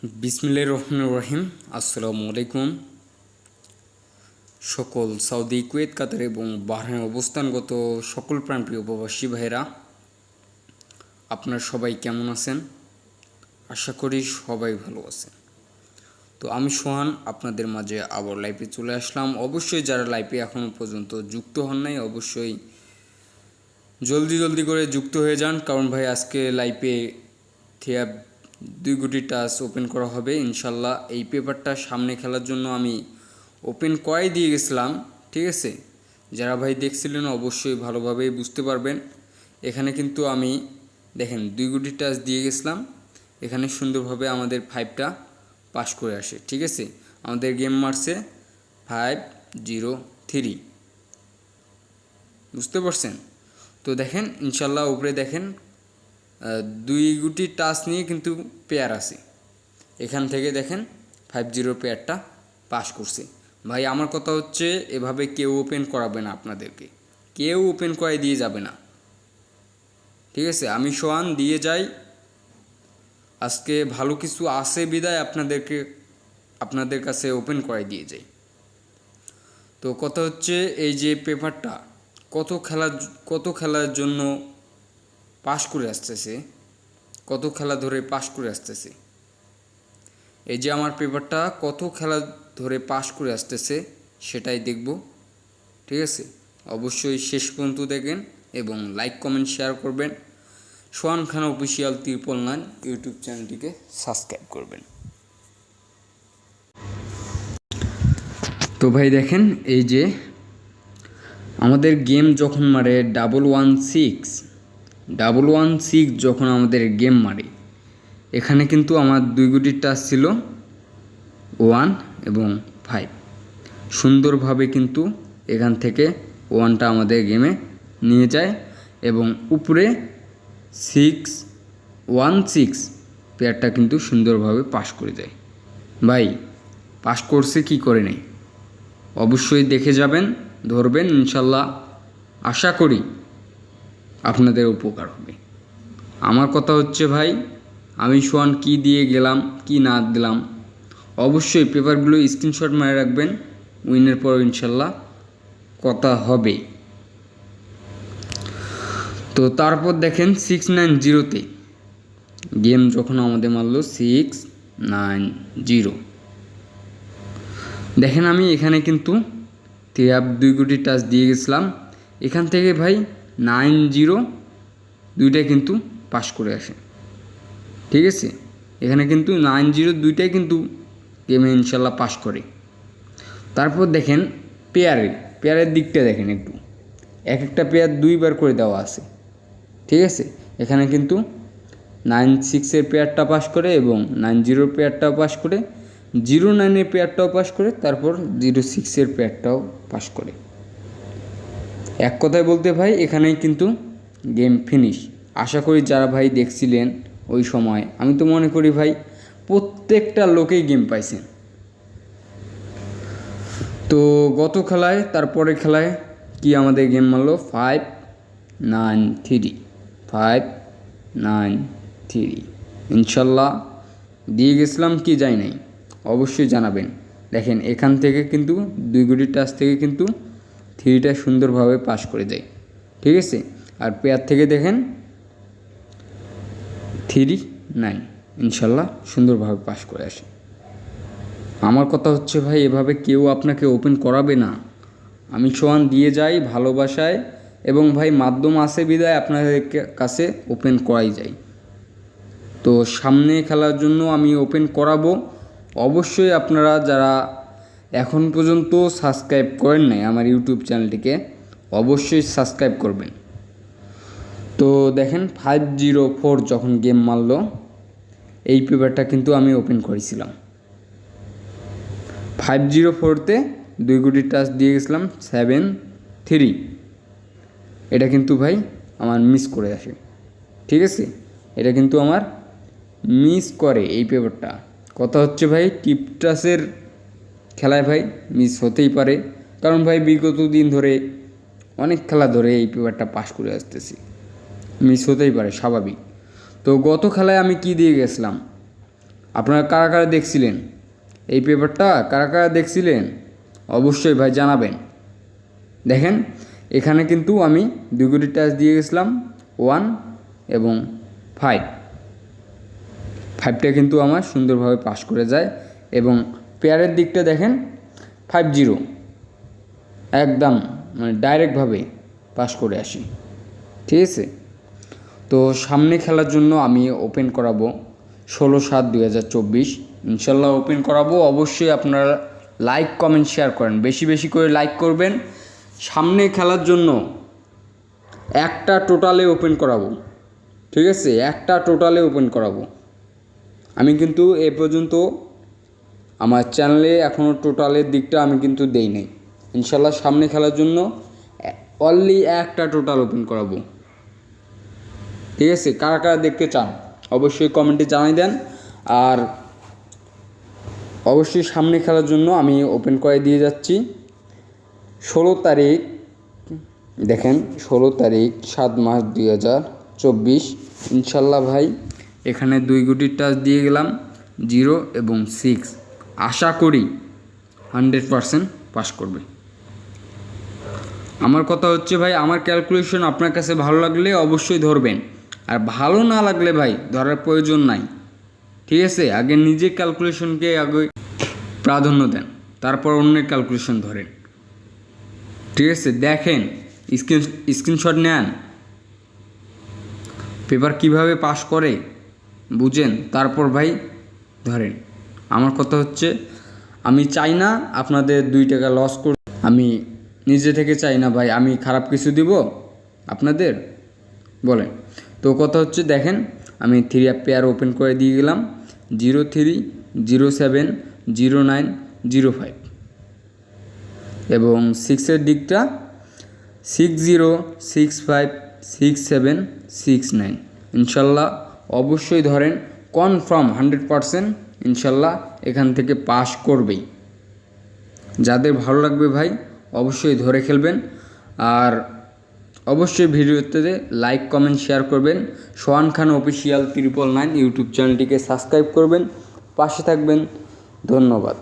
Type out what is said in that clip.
বিসমিল্লাহির রহমানির রহিম। আসসালামু আলাইকুম। সকল সৌদি, কুয়েত, কাতার এবং বাহরাইনে অবস্থানগত সকল প্রাণপ্রিয় প্রবাসী ভাইরা, আপনারা সবাই কেমন আছেন? আশা করি সবাই ভালো আছেন। তো আমি সোহান আপনাদের মাঝে আবার লাইভে চলে আসলাম। অবশ্যই যারা লাইভে এখনও পর্যন্ত যুক্ত হন নাই, অবশ্যই জলদি করে যুক্ত হয়ে যান, কারণ ভাই আজকে লাইভে থিয়াব 2 কোটি টাচ ওপেন করা হবে ইনশাল্লাহ। এই পেপারটা সামনে খেলার জন্য আমি ওপেন করাই দিয়ে গেছিলাম, ঠিক আছে? যারা ভাই দেখছিলেন অবশ্যই ভালোভাবেই বুঝতে পারবেন। এখানে কিন্তু আমি দেখেন 2 কোটি টাচ দিয়ে গেছিলাম, এখানে সুন্দরভাবে আমাদের 5টা পাস করে আসে, ঠিক আছে? আমাদের গেম মারছে 503, বুঝতে পারছেন? তো দেখেন ইনশাল্লাহ উপরে দেখেন 2 কোটি টাচ নিয়ে কিন্তু পেয়ার আছে। এখান থেকে দেখেন 50 পেয়ারটা পাস করছে। ভাই আমার কথা হচ্ছে, এভাবে কেউ ওপেন করাবে না আপনাদেরকে, কেউ ওপেন করাই দিয়ে যাবে না, ঠিক আছে? আমি সোহান দিয়ে যাই। আজকে ভালো কিছু আছে বিদায় আপনাদের কাছে ওপেন করাই দিয়ে যাই। তো কথা হচ্ছে, এই যে পেপারটা কত খেলার জন্য পাস করে আসতেছে, কত খেলা ধরে পাস করে আসতেছে। এই যে আমার পেপারটা কত খেলা ধরে পাস করে আসতেছে সেটাই দেখব, ঠিক আছে? অবশ্যই শেষ পর্যন্ত দেখেন এবং লাইক, কমেন্ট, শেয়ার করবেন। সোহান খান অফিসিয়াল 999 ইউটিউব চ্যানেলটিকে সাবস্ক্রাইব করবেন। তো ভাই দেখেন, এই যে আমাদের গেম যখন মারে 116 যখন আমাদের গেম মারে, এখানে কিন্তু আমার 2 কোটি টাচ ছিল 1 এবং 5। সুন্দরভাবে কিন্তু এখান থেকে 1টা আমাদের গেমে নিয়ে যায় এবং উপরে 616 পেয়ারটা কিন্তু সুন্দরভাবে পাস করে যায়। ভাই পাস করছে কি করে নেই, অবশ্যই দেখে যাবেন, ধরবেন, ইনশাল্লাহ আশা করি আপনাদের উপকার হবে। আমার কথা হচ্ছে ভাই, আমি সোহান কি দিয়ে গেলাম কি না দিলাম, অবশ্যই পেপারগুলো স্ক্রিনশট মারে রাখবেন। উইনের পর ইনশাল্লাহ কথা হবে। তো তারপর দেখেন 690তে গেম যখন আমাদের মারলো 690, দেখেন আমি এখানে কিন্তু 2 কোটি টাচ দিয়ে গেছিলাম। এখান থেকে ভাই 90 দুইটাই কিন্তু পাস করে আসে, ঠিক আছে? এখানে কিন্তু 90 দুইটাই কিন্তু গেমে ইনশাল্লাহ পাস করে। তারপর দেখেন পেয়ারের দিকটা দেখেন একটু, একটা পেয়ার 2বার করে দেওয়া আছে, ঠিক আছে? এখানে কিন্তু 96 পেয়ারটা পাস করে এবং 90 পেয়ারটাও পাস করে, 09 পেয়ারটাও পাস করে, তারপর 06 পেয়ারটাও পাস করে। এক কথায় বলতে ভাই এখানেই কিন্তু গেম ফিনিশ। আশা করি যারা ভাই দেখছিলেন ওই সময়, আমি তো মনে করি ভাই প্রত্যেকটা লোকেই গেম পাইছেন। তো গত খেলায়, তারপরে খেলায় কি আমাদের গেম মারলো 593 ইনশাল্লাহ দিয়ে গেছিলাম কি যাই নাই, অবশ্যই জানাবেন। দেখেন এখান থেকে কিন্তু 2 কোটি টাচ থেকে কিন্তু 3টা সুন্দরভাবে পাস করে দেয়, ঠিক আছে? আর পেয়ার থেকে দেখেন 39 ইনশাল্লাহ সুন্দরভাবে পাস করে আসে। আমার কথা হচ্ছে ভাই, এভাবে কেউ আপনাকে ওপেন করাবে না। আমি সোহান দিয়ে যাই ভালোবাসায়, এবং ভাই মাধ্যম আছে বিদায় আপনাদের কাছে ওপেন করাই যায়। তো সামনে খেলার জন্য আমি ওপেন করাবো। অবশ্যই আপনারা যারা এখন পর্যন্ত সাবস্ক্রাইব করেন নাই আমার ইউটিউব চ্যানেলটিকে, অবশ্যই সাবস্ক্রাইব করবেন। তো দেখেন 504 যখন গেম মারলো, এই পেপারটা কিন্তু আমি ওপেন করেছিলাম। 504তে 2 কোটি টাচ দিয়ে গেছিলাম 73, এটা কিন্তু ভাই আমার মিস করে আসে, ঠিক আছে? এটা কিন্তু আমার মিস করে এই পেপারটা। কথা হচ্ছে ভাই টিপটাসের খেলায় ভাই মিস হতেই পারে, কারণ ভাই বিগত দিন ধরে অনেক খেলা ধরে এই পেপারটা পাস করে আসতেছি, মিস হতেই পারে, স্বাভাবিক। তো গত খেলায় আমি কি দিয়ে গেছিলাম আপনারা কারা কারা দেখছিলেন এই পেপারটা, কারা কারা দেখছিলেন অবশ্যই ভাই জানাবেন। দেখেন এখানে কিন্তু আমি 2 কোটি টাচ দিয়ে গেছিলাম 1 এবং 5টা কিন্তু আমার সুন্দরভাবে পাস করে যায়। এবং পেয়ারের দিকটা দেখেন 50 একদম মানে ডাইরেক্টভাবে পাস করে আসি, ঠিক আছে। তো সামনে খেলার জন্য আমি ওপেন করাবো 16/7/2024 ইনশাল্লাহ ওপেন করাবো। অবশ্যই আপনারা লাইক কমেন্ট শেয়ার করেন, বেশি বেশি করে লাইক করবেন। সামনে খেলার জন্য একটা টোটালে ওপেন করাবো, ঠিক আছে, একটা টোটালে ওপেন করাবো। আমি কিন্তু এ পর্যন্ত আমার চ্যানেলে এখনও টোটালের দিকটা আমি কিন্তু দেই নাই। ইনশাল্লাহ সামনে খেলার জন্য অনলি একটা টোটাল ওপেন করাবো, ঠিক আছে। কারা কারা দেখতে চান অবশ্যই কমেন্টে জানিয়ে দেন। আর অবশ্যই সামনে খেলার জন্য আমি ওপেন করে দিয়ে যাচ্ছি 16 তারিখ। দেখেন 16 তারিখ 7/মাস/2024 ইনশাল্লাহ ভাই এখানে 2 কোটির টাচ দিয়ে গেলাম 0 এবং 6। আশা করি 100% পাস করবে। আমার কথা হচ্ছে ভাই, আমার ক্যালকুলেশন আপনার কাছে ভালো লাগলে অবশ্যই ধরবেন, আর ভালো না লাগলে ভাই ধরার প্রয়োজন নাই, ঠিক আছে। আগে নিজের ক্যালকুলেশনকে আগে প্রাধান্য দেন, তারপর অন্যের ক্যালকুলেশন ধরেন, ঠিক আছে। দেখেন স্ক্রিনশট নেন, পেপার কিভাবে পাস করে বুঝেন, তারপর ভাই ধরেন। আমার কথা হচ্ছে আমি চাই না আপনাদের 2 টাকা লস কর, আমি নিজে থেকে চাই না ভাই আমি খারাপ কিছু দিব আপনাদের, বলেন। তো কথা হচ্ছে দেখেন আমি 3 পেয়ার ওপেন করে দিয়ে গেলাম 03, 07, 09, 05 এবং 6-এর দিকটা 60, 65, 67, 69 ইনশাল্লাহ অবশ্যই ধরেন, কনফার্ম 100% ইনশাল্লাহ এখান থেকে পাস করবেই। যাদের ভালো লাগবে ভাই অবশ্যই ধরে খেলবেন। আর অবশ্যই ভিডিওতে লাইক কমেন্ট শেয়ার করবেন। সোহান খান অফিসিয়াল 999 ইউটিউব চ্যানেলটিকে সাবস্ক্রাইব করবেন, পাশে থাকবেন। ধন্যবাদ।